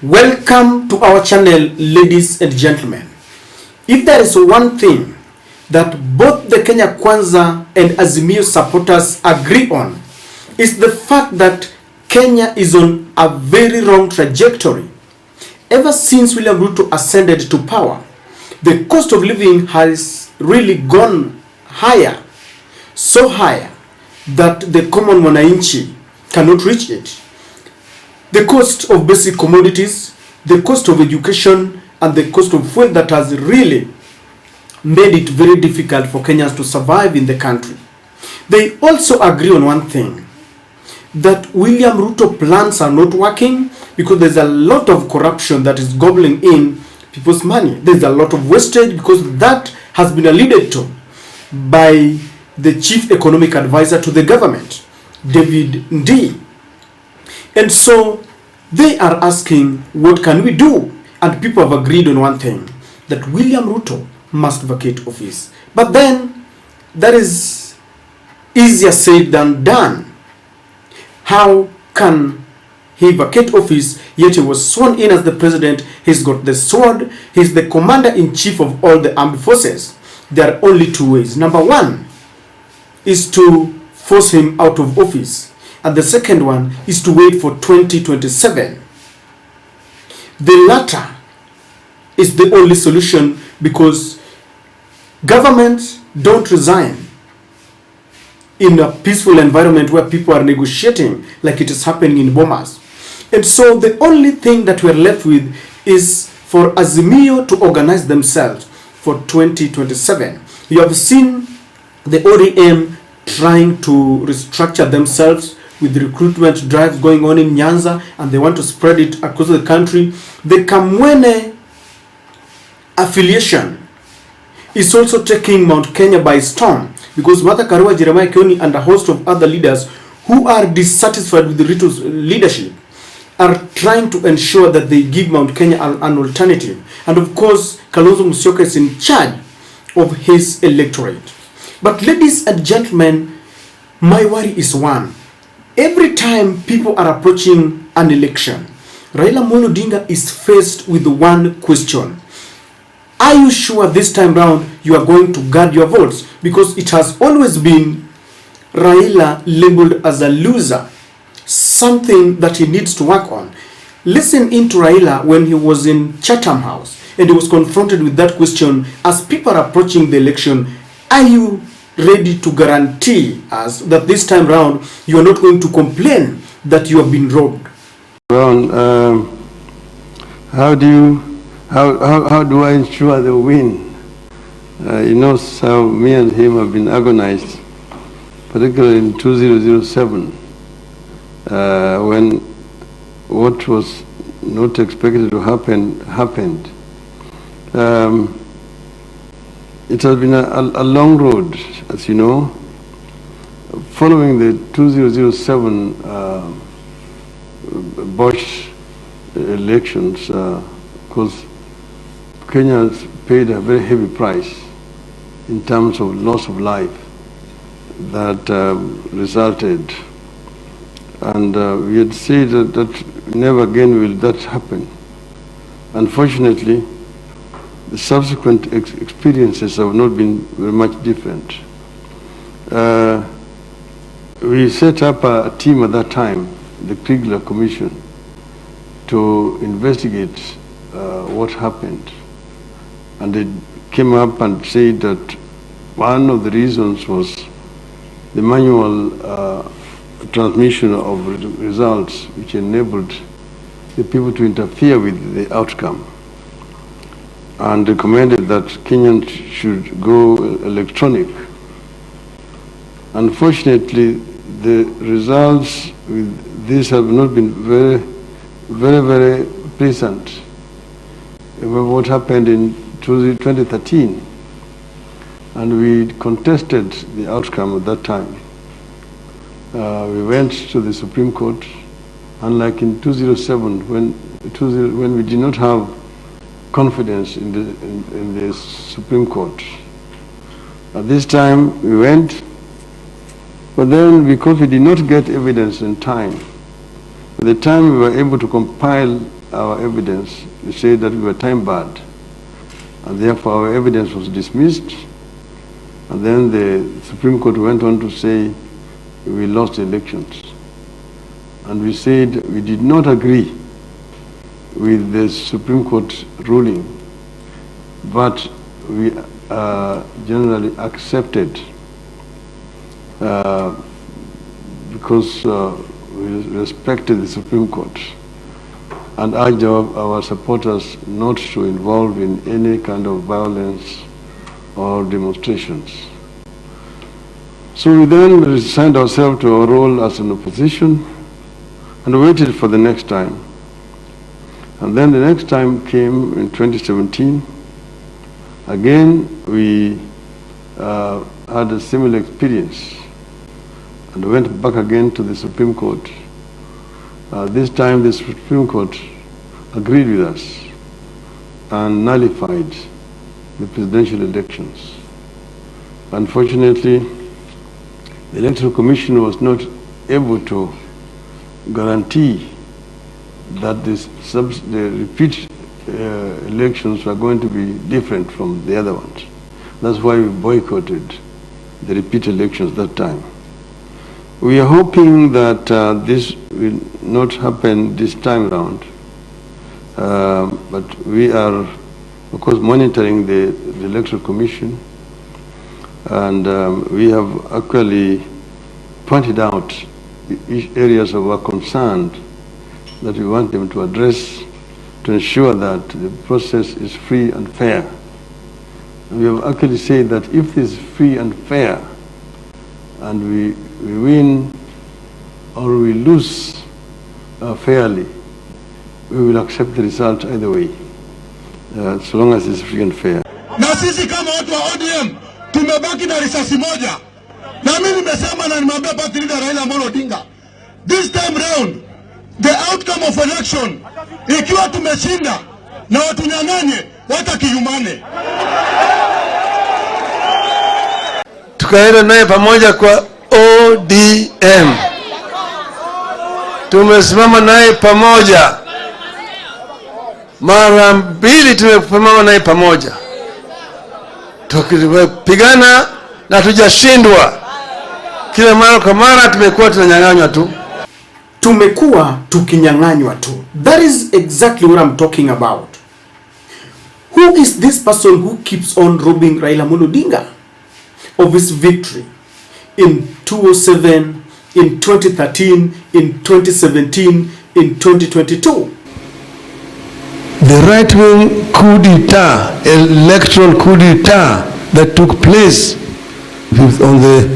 Welcome to our channel, ladies and gentlemen. If there is one thing that both the Kenya Kwanza and Azimio supporters agree on, is the fact that Kenya is on a very wrong trajectory. Ever since William Ruto ascended to power, the cost of living has really gone higher, so higher that the common mwananchi cannot reach it. The cost of basic commodities, the cost of education, and the cost of fuel that has really made it very difficult for Kenyans to survive in the country. They also agree on one thing, that William Ruto plans are not working because there's a lot of corruption that is gobbling in people's money. There's a lot of wastage because that has been alluded to by the chief economic advisor to the government, David Ndii. And so they are asking, what can we do? And people have agreed on one thing, that William Ruto must vacate office. But then that is easier said than done. How can he vacate office, yet he was sworn in as the president? He's got the sword, he's the commander-in-chief of all the armed forces. There are only two ways. Number one is to force him out of office, and the second one is to wait for 2027. The latter is the only solution, because governments don't resign in a peaceful environment where people are negotiating like it is happening in Bomas. And so the only thing that we're left with is for Azimio to organize themselves for 2027. You have seen the ODM trying to restructure themselves with the recruitment drives going on in Nyanza, and they want to spread it across the country. The Kamwene affiliation is also taking Mount Kenya by storm, because Martha Karua, Jeremiah Kioni, and a host of other leaders who are dissatisfied with the Ruto's leadership are trying to ensure that they give Mount Kenya an alternative. And of course, Kalonzo Musyoka is in charge of his electorate. But ladies and gentlemen, my worry is one. Every time people are approaching an election, Raila Amolo Odinga is faced with one question. Are you sure this time round you are going to guard your votes? Because it has always been Raila labeled as a loser, something that he needs to work on. Listen into Raila when he was in Chatham House and he was confronted with that question. As people are approaching the election, are you ready to guarantee us that this time round you are not going to complain that you have been robbed? Well, how do I ensure the win? You know how me and him have been agonized, particularly in 2007, when what was not expected to happen happened. It has been a long road, as you know. Following the 2007 Bush elections, because Kenya has paid a very heavy price in terms of loss of life that resulted. And we had said that never again will that happen. Unfortunately, the subsequent experiences have not been very much different. We set up a team at that time, the Kriegler Commission, to investigate what happened. And they came up and said that one of the reasons was the manual transmission of results, which enabled the people to interfere with the outcome, and recommended that Kenyans should go electronic. Unfortunately, the results with this have not been very pleasant. Remember what happened in 2013, and we contested the outcome at that time. We went to the Supreme Court, unlike in 2007 when we did not have confidence in the Supreme Court. At this time we went, but then because we did not get evidence in time, by the time we were able to compile our evidence, they said that we were time-barred, and therefore our evidence was dismissed. And then the Supreme Court went on to say we lost the elections. And we said we did not agree with the Supreme Court ruling, but we generally accepted because we respected the Supreme Court and urged our supporters not to involve in any kind of violence or demonstrations. So we then resigned ourselves to our role as an opposition and waited for the next time. And then the next time came in 2017. Again, we had a similar experience and went back again to the Supreme Court. This time the Supreme Court agreed with us and nullified the presidential elections. Unfortunately, the Electoral Commission was not able to guarantee that the repeat elections were going to be different from the other ones. That's why we boycotted the repeat elections that time. We are hoping that this will not happen this time around, but we are, of course, monitoring the Electoral Commission, and we have actually pointed out the areas of our concern that we want them to address to ensure that the process is free and fair. And we have actually said that if it is free and fair and we win or we lose fairly, we will accept the result either way, so long as it's free and fair. Na sisi kama watu wa ODM tumebaki na risasi moja. Na mimi nimesema na nimwambia party leader Raila Amolo Odinga, this time round the outcome of election, ikiwa tumeshinda na watunyang'anye watakiyumane. Tukaenda naye pamoja kwa ODM. Tumesimama naye pamoja. Mara mbili tumesimama naye pamoja. Tukipigana na tujashindwa. Kila mara kwa mara tumekuwa tunanyang'anywa tu. Tumekuwa tukinyang'anywa tu. That is exactly what I'm talking about. Who is this person who keeps on robbing Raila Amolo Odinga of his victory in 2007, in 2013, in 2017, in 2022? The right-wing coup d'etat, electoral coup d'etat that took place on the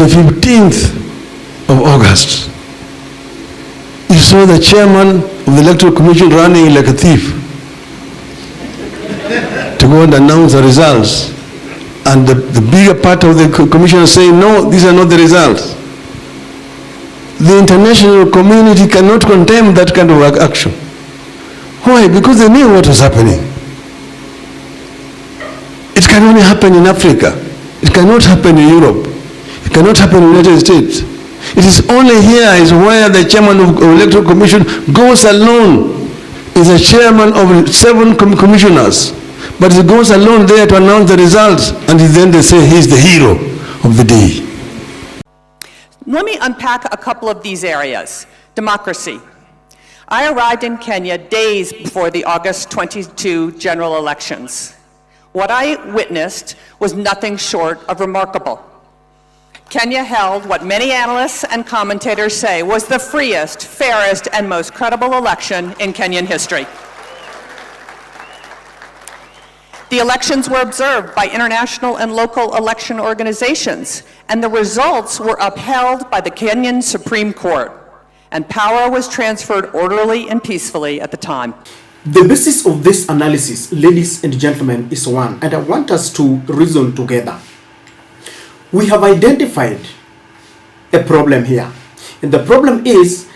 15th of August. You saw the chairman of the Electoral Commission running like a thief to go and announce the results, and the bigger part of the commission saying, no, these are not the results. The international community cannot condemn that kind of action. Why? Because they knew what was happening. It can only happen in Africa. It cannot happen in Europe. It cannot happen in the United States. It is only here is where the chairman of the Electoral Commission goes alone. Is a chairman of 7 commissioners, but he goes alone there to announce the results, and then they say he's the hero of the day. Let me unpack a couple of these areas. Democracy. I arrived in Kenya days before the August 22 general elections. What I witnessed was nothing short of remarkable. Kenya held what many analysts and commentators say was the freest, fairest, and most credible election in Kenyan history. The elections were observed by international and local election organizations, and the results were upheld by the Kenyan Supreme Court, and power was transferred orderly and peacefully at the time. The basis of this analysis, ladies and gentlemen, is one, and I want us to reason together. We have identified a problem here, and the problem is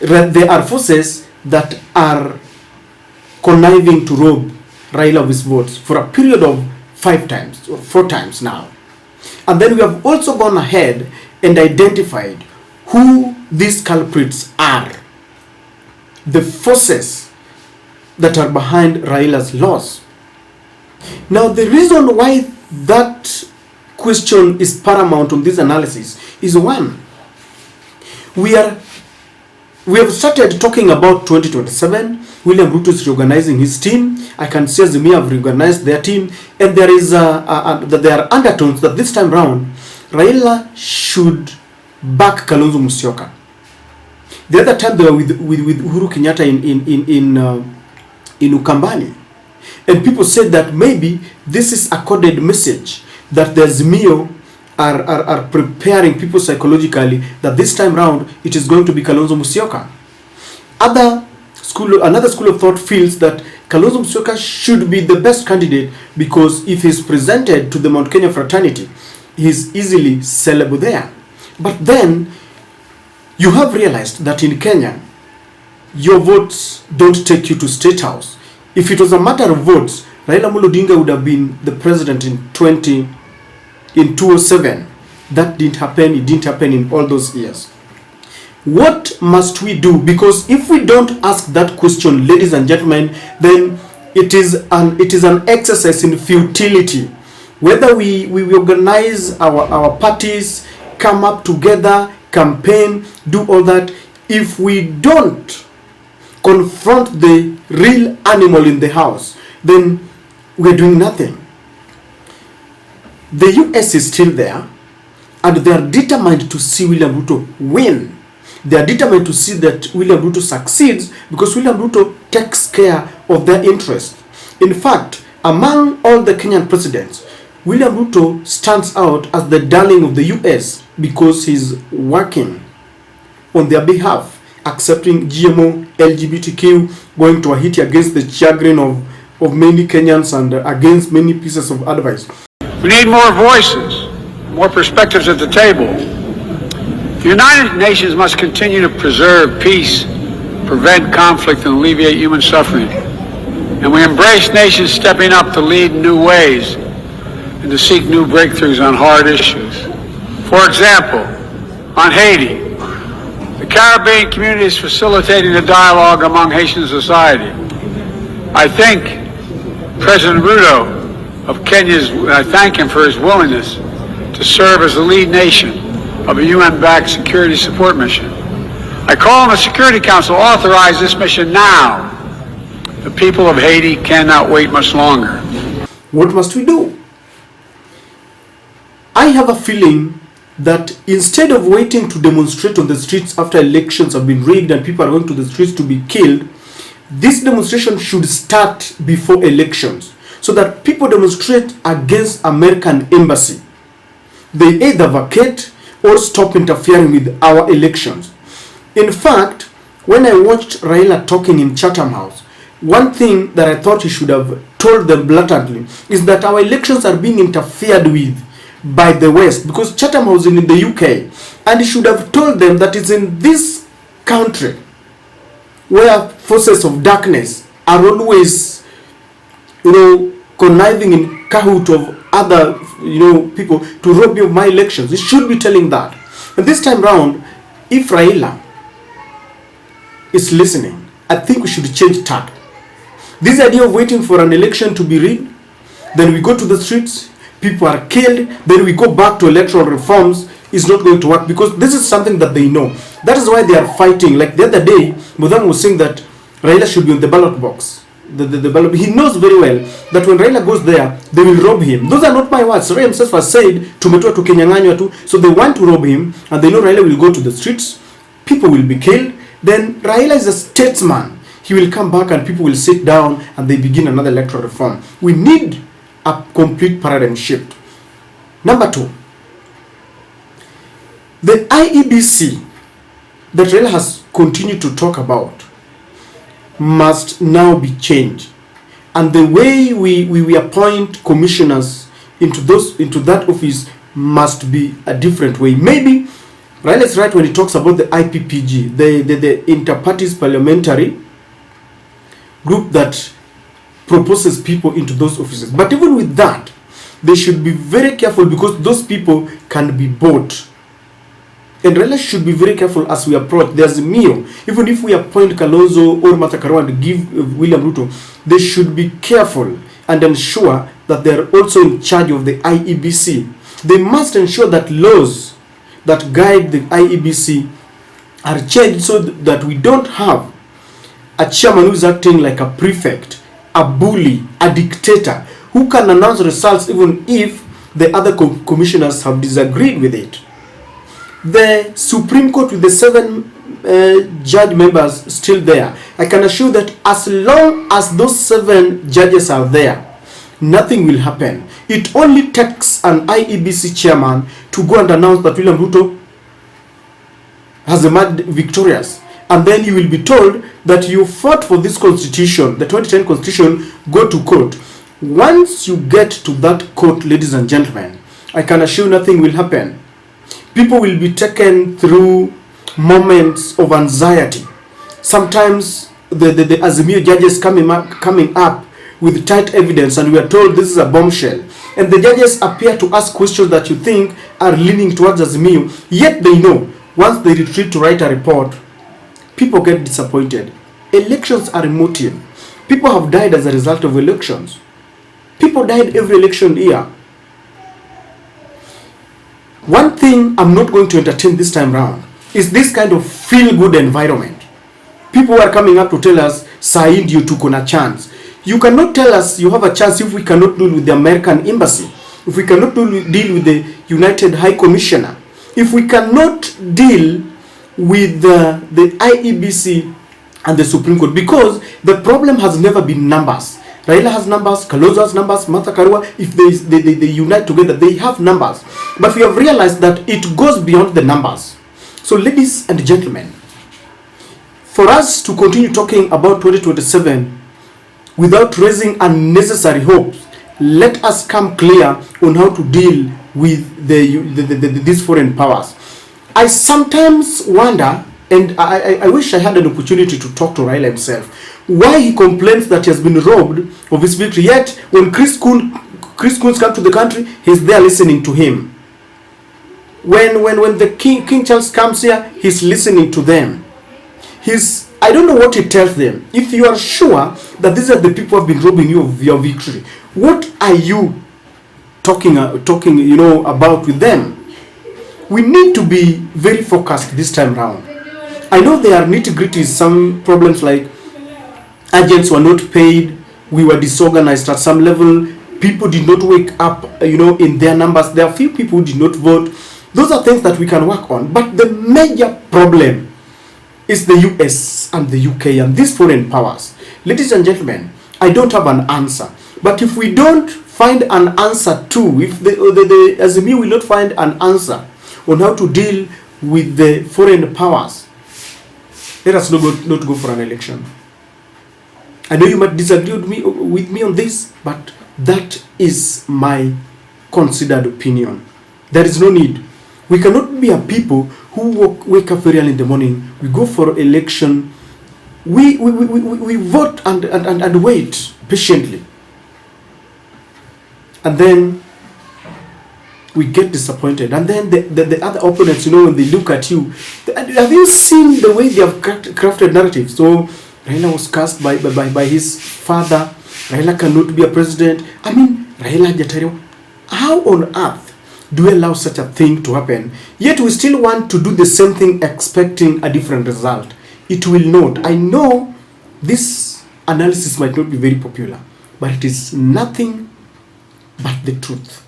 that there are forces that are conniving to rob Raila of his votes for a period of 5 times or 4 times now. And then we have also gone ahead and identified who these culprits are, the forces that are behind Raila's loss. Now, the reason why that question is paramount on this analysis is, one, we have started talking about 2027. William Ruto is reorganizing his team. I can see Azimio have reorganized their team, and there is there are undertones that this time round Raila should back Kalonzo Musyoka. The other time they were with Uhuru Kenyatta in Ukambani, and people said that maybe this is a coded message that the Azimio are preparing people psychologically that this time round it is going to be Kalonzo Musyoka. Another school of thought feels that Kalonzo Musyoka should be the best candidate because if he's presented to the Mount Kenya fraternity, he's easily sellable there. But then you have realized that in Kenya, your votes don't take you to State House. If it was a matter of votes, Raila Odinga would have been the president in 2007. That didn't happen. It didn't happen in all those years. What must we do? Because if we don't ask that question, ladies and gentlemen, then it is an exercise in futility. Whether we organize our parties, come up together, campaign, do all that, if we don't confront the real animal in the house, then we're doing nothing. The US is still there, and they are determined to see William Ruto win. They are determined to see that William Ruto succeeds because William Ruto takes care of their interest. In fact, among all the Kenyan presidents, William Ruto stands out as the darling of the US because he's working on their behalf, accepting GMO, LGBTQ, going to Haiti against the chagrin of many Kenyans and against many pieces of advice. We need more voices, more perspectives at the table. The United Nations must continue to preserve peace, prevent conflict, and alleviate human suffering. And we embrace nations stepping up to lead in new ways and to seek new breakthroughs on hard issues. For example, on Haiti, the Caribbean community is facilitating a dialogue among Haitian society. I think President Ruto of I thank him for his willingness to serve as the lead nation of a UN-backed security support mission. I call on the Security Council to authorize this mission now. The people of Haiti cannot wait much longer. What must we do? I have a feeling that instead of waiting to demonstrate on the streets after elections have been rigged and people are going to the streets to be killed, this demonstration should start before elections so that people demonstrate against American embassy. They either vacate or stop interfering with our elections. In fact, when I watched Raila talking in Chatham House, one thing that I thought he should have told them blatantly is that our elections are being interfered with by the West, because Chatham House is in the UK, and he should have told them that it's in this country where forces of darkness are always, conniving in cahoot of other, people to rob me of my elections. He should be telling that. And this time round, if Raila is listening, I think we should change tack. This idea of waiting for an election to be rigged, then we go to the streets, people are killed, then we go back to electoral reforms, is not going to work, because this is something that they know. That is why they are fighting. Like the other day, Mudam was saying that Raila should be on the ballot box. The ballot. He knows very well that when Raila goes there, they will rob him. Those are not my words. Raila himself has said, tumetoa tukinyang'anywa tu. So they want to rob him, and they know Raila will go to the streets, people will be killed. Then Raila is a statesman. He will come back and people will sit down and they begin another electoral reform. We need a complete paradigm shift. Number two, the IEBC that Raila has continued to talk about must now be changed, and the way we appoint commissioners into that office must be a different way. Maybe Raila is right when he talks about the IPPG, the inter-parties parliamentary group that proposes people into those offices. But even with that, they should be very careful, because those people can be bought. And Raila should be very careful as we approach the Azimio. Even if we appoint Kalonzo or Martha Karua and give William Ruto, they should be careful and ensure that they are also in charge of the IEBC. They must ensure that laws that guide the IEBC are changed so that we don't have a chairman who is acting like a prefect, a bully, a dictator, who can announce results even if the other commissioners have disagreed with it. The Supreme Court with the 7 judge members still there, I can assure that as long as those 7 judges are there, nothing will happen. It only takes an IEBC chairman to go and announce that William Ruto has emerged victorious, and then you will be told that you fought for this constitution, the 2010 constitution, go to court. Once you get to that court, ladies and gentlemen, I can assure nothing will happen. People will be taken through moments of anxiety. Sometimes the Azimio judges coming up with tight evidence, and we are told this is a bombshell, and the judges appear to ask questions that you think are leaning towards Azimio, yet they know once they retreat to write a report, people get disappointed. Elections are emotive. People have died as a result of elections. People died every election year. One thing I'm not going to entertain this time round is this kind of feel-good environment. People are coming up to tell us, Said, you took on a chance. You cannot tell us you have a chance if we cannot deal with the American embassy, if we cannot deal with the United High Commissioner, if we cannot deal with the IEBC and the Supreme Court, because the problem has never been numbers. Raila has numbers, Kalonzo has numbers, Martha Karua, if they unite together, they have numbers. But we have realized that it goes beyond the numbers. So ladies and gentlemen, for us to continue talking about 2027 without raising unnecessary hopes, let us come clear on how to deal with these foreign powers. I sometimes wonder, and I wish I had an opportunity to talk to Raila himself, why he complains that he has been robbed of his victory, yet when Chris Coons come to the country, he's there listening to him. When the King Charles comes here, he's listening to them. I don't know what he tells them. If you are sure that these are the people who have been robbing you of your victory, what are you talking about with them? We need to be very focused this time round. I know there are nitty-gritties, some problems like agents were not paid, we were disorganized at some level, people did not wake up, in their numbers. There are few people who did not vote. Those are things that we can work on. But the major problem is the US and the UK and these foreign powers. Ladies and gentlemen, I don't have an answer. But if we don't find an answer too, if the Azimio will not find an answer on how to deal with the foreign powers, let us not go for an election. I know you might disagree with me on this, but that is my considered opinion. There is no need. We cannot be a people who wake up very early in the morning, we go for election, we vote and wait patiently. And then we get disappointed. And then the other opponents, when they look at you, have you seen the way they have crafted narratives? So Raila was cast by his father. Raila cannot be a president. I mean, Raila Jatario. How on earth do we allow such a thing to happen? Yet we still want to do the same thing expecting a different result. It will not. I know this analysis might not be very popular, but it is nothing but the truth.